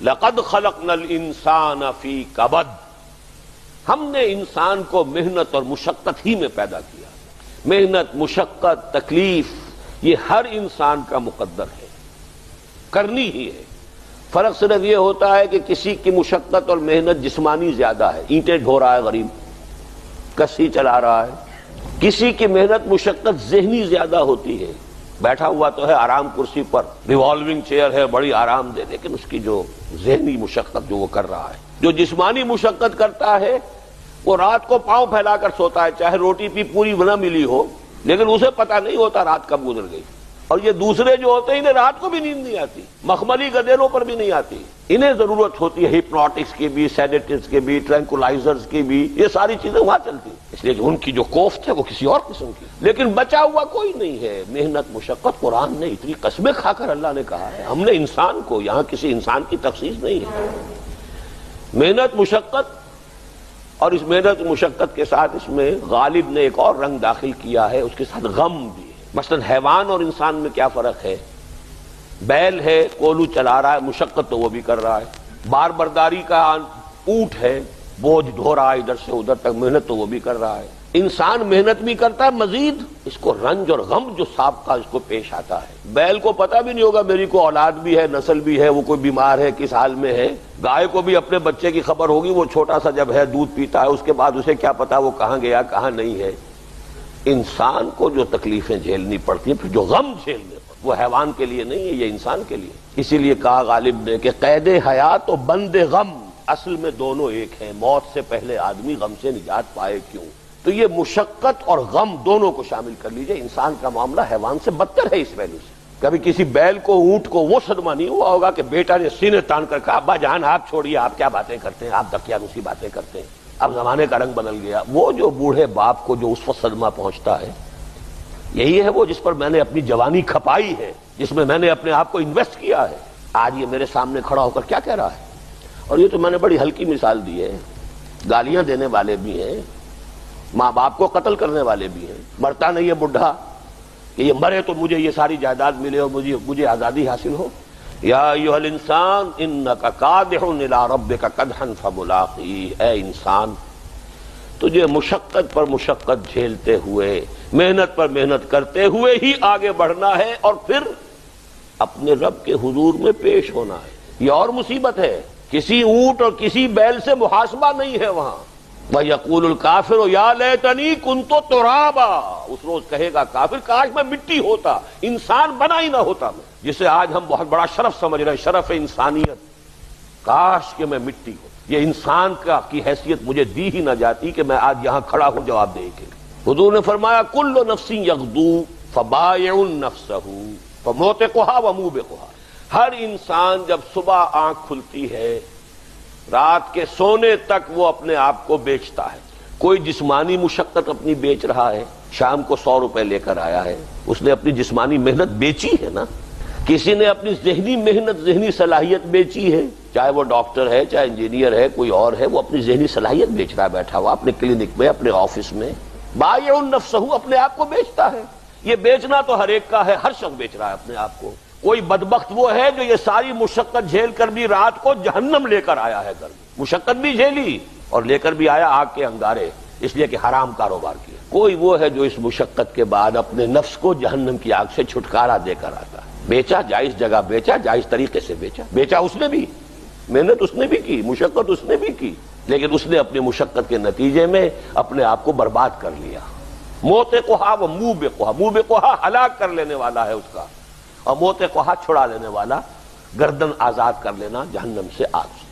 لقد خلقنا الانسان فی کبد، ہم نے انسان کو محنت اور مشقت ہی میں پیدا کیا۔ محنت، مشقت، تکلیف یہ ہر انسان کا مقدر ہے، کرنی ہی ہے۔ فرق صرف یہ ہوتا ہے کہ کسی کی مشقت اور محنت جسمانی زیادہ ہے، اینٹیں ڈھو رہا ہے غریب، کسی چلا رہا ہے۔ کسی کی محنت مشقت ذہنی زیادہ ہوتی ہے، بیٹھا ہوا تو ہے آرام کرسی پر، ریوالونگ چیئر ہے بڑی آرام دہ، لیکن اس کی جو ذہنی مشقت جو وہ کر رہا ہے، جو جسمانی مشقت کرتا ہے وہ رات کو پاؤں پھیلا کر سوتا ہے، چاہے روٹی بھی پوری نہ ملی ہو، لیکن اسے پتہ نہیں ہوتا رات کب گزر گئی۔ اور یہ دوسرے جو ہوتے ہیں انہیں رات کو بھی نیند نہیں آتی، مخملی گدیروں پر بھی نہیں آتی، انہیں ضرورت ہوتی ہے ہپنوٹکس کی بھی، سیڈیٹیوز کی بھی، ٹرینکولائزرز کی بھی، یہ ساری چیزیں وہاں چلتی ہیں، اس لیے کہ ان کی جو کوفت ہے وہ کسی اور قسم کی، لیکن بچا ہوا کوئی نہیں ہے۔ محنت، مشقت، قرآن نے اتنی قسمیں کھا کر اللہ نے کہا ہے، ہم نے انسان کو، یہاں کسی انسان کی تخصیص نہیں ہے۔ محنت، مشقت، اور اس محنت مشقت کے ساتھ اس میں غالب نے ایک اور رنگ داخل کیا ہے، اس کے ساتھ غم بھی ہے۔ مثلا حیوان اور انسان میں کیا فرق ہے؟ بیل ہے، کولو چلا رہا ہے، مشقت تو وہ بھی کر رہا ہے۔ بار برداری کا اونٹ ہے، بوجھ ڈھو رہا ہے ادھر سے ادھر تک، محنت تو وہ بھی کر رہا ہے۔ انسان محنت بھی کرتا ہے، مزید اس کو رنج اور غم جو سابقہ اس کو پیش آتا ہے۔ بیل کو پتہ بھی نہیں ہوگا میری کو اولاد بھی ہے، نسل بھی ہے، وہ کوئی بیمار ہے، کس حال میں ہے۔ گائے کو بھی اپنے بچے کی خبر ہوگی، وہ چھوٹا سا جب ہے دودھ پیتا ہے، اس کے بعد اسے کیا پتا وہ کہاں گیا کہاں نہیں ہے۔ انسان کو جو تکلیفیں جھیلنی پڑتی ہیں، پھر جو غم جھیلنے پڑتے، وہ حیوان کے لیے نہیں ہے، یہ انسان کے لیے۔ اسی لیے کہا غالب نے کہ قید حیات و بند غم اصل میں دونوں ایک ہیں، موت سے پہلے آدمی غم سے نجات پائے کیوں؟ تو یہ مشقت اور غم دونوں کو شامل کر لیجئے۔ انسان کا معاملہ حیوان سے بدتر ہے اس پہلو سے۔ کبھی کسی بیل کو، اونٹ کو وہ صدمہ نہیں ہوا ہوگا کہ بیٹا نے سینے تان کر کہا ابا جان آپ چھوڑیے، آپ کیا باتیں کرتے ہیں، آپ دقیانوسی باتیں کرتے ہیں، اب زمانے کا رنگ بدل گیا۔ وہ جو بوڑھے باپ کو جو اس وقت صدمہ پہنچتا ہے، یہی ہے وہ جس پر میں نے اپنی جوانی کھپائی ہے، جس میں میں نے اپنے آپ کو انویسٹ کیا ہے۔ آج یہ میرے سامنے کھڑا ہو کر کیا کہہ رہا ہے؟ اور یہ تو میں نے بڑی ہلکی مثال دی ہے، گالیاں دینے والے بھی ہیں، ماں باپ کو قتل کرنے والے بھی ہیں، مرتا نہیں ہے بڈھا کہ یہ مرے تو مجھے یہ ساری جائیداد ملے اور مجھے آزادی حاصل ہو۔ یا ایھا الانسان انک کادح الی ربک کدحا فملاقیہ، اے انسان تجھے مشقت پر مشقت جھیلتے ہوئے، محنت پر محنت کرتے ہوئے ہی آگے بڑھنا ہے، اور پھر اپنے رب کے حضور میں پیش ہونا ہے۔ یہ اور مصیبت ہے، کسی اونٹ اور کسی بیل سے محاسبہ نہیں ہے وہاں۔ وَيَقُولُ الْكَافِرُ يَا لَيْتَنِي كُنتُ تُرَابًا، اس روز کہے گا کافر کاش میں مٹی ہوتا، انسان بنا ہی نہ ہوتا میں، جسے آج ہم بہت بڑا شرف سمجھ رہے ہیں، شرف انسانیت، کاش کہ میں مٹی ہوں، یہ انسان کی حیثیت مجھے دی ہی نہ جاتی کہ میں آج یہاں کھڑا ہوں جواب دے کے۔ حضور نے فرمایا كُلُّ نَفْسٍ يَغْدُو فَبَائِعٌ نَفْسَهُ فَمُوتِقُهَا وَمُوبِقُهَا، ہر انسان جب صبح آنکھ کھلتی ہے رات کے سونے تک وہ اپنے آپ کو بیچتا ہے۔ کوئی جسمانی مشقت اپنی بیچ رہا ہے، شام کو 100 روپے لے کر آیا ہے، اس نے اپنی جسمانی محنت بیچی ہے نا۔ کسی نے اپنی ذہنی محنت، ذہنی صلاحیت بیچی ہے، چاہے وہ ڈاکٹر ہے، چاہے انجینئر ہے، کوئی اور ہے، وہ اپنی ذہنی صلاحیت بیچ رہا ہے بیٹھا ہوا اپنے کلینک میں، اپنے آفس میں۔ بائع نفسہ، اپنے آپ کو بیچتا ہے۔ یہ بیچنا تو ہر ایک کا ہے، ہر شخص بیچ رہا ہے اپنے آپ کو۔ کوئی بدبخت وہ ہے جو یہ ساری مشقت جھیل کر بھی رات کو جہنم لے کر آیا ہے گھر میں، مشقت بھی جھیلی اور لے کر بھی آیا آگ کے انگارے، اس لیے کہ حرام کاروبار کیا۔ کوئی وہ ہے جو اس مشقت کے بعد اپنے نفس کو جہنم کی آگ سے چھٹکارا دے کر آتا ہے۔ بیچا، جائز جگہ بیچا، جائز طریقے سے بیچا اس نے بھی، محنت اس نے بھی کی، مشقت اس نے بھی کی، لیکن اس نے اپنی مشقت کے نتیجے میں اپنے آپ کو برباد کر لیا۔ موتقھا و موبقھا، موبقھا ہلاک کر لینے والا ہے اس کا، اور موتقھا چھڑا لینے والا، گردن آزاد کر لینا جہنم سے آگ سے۔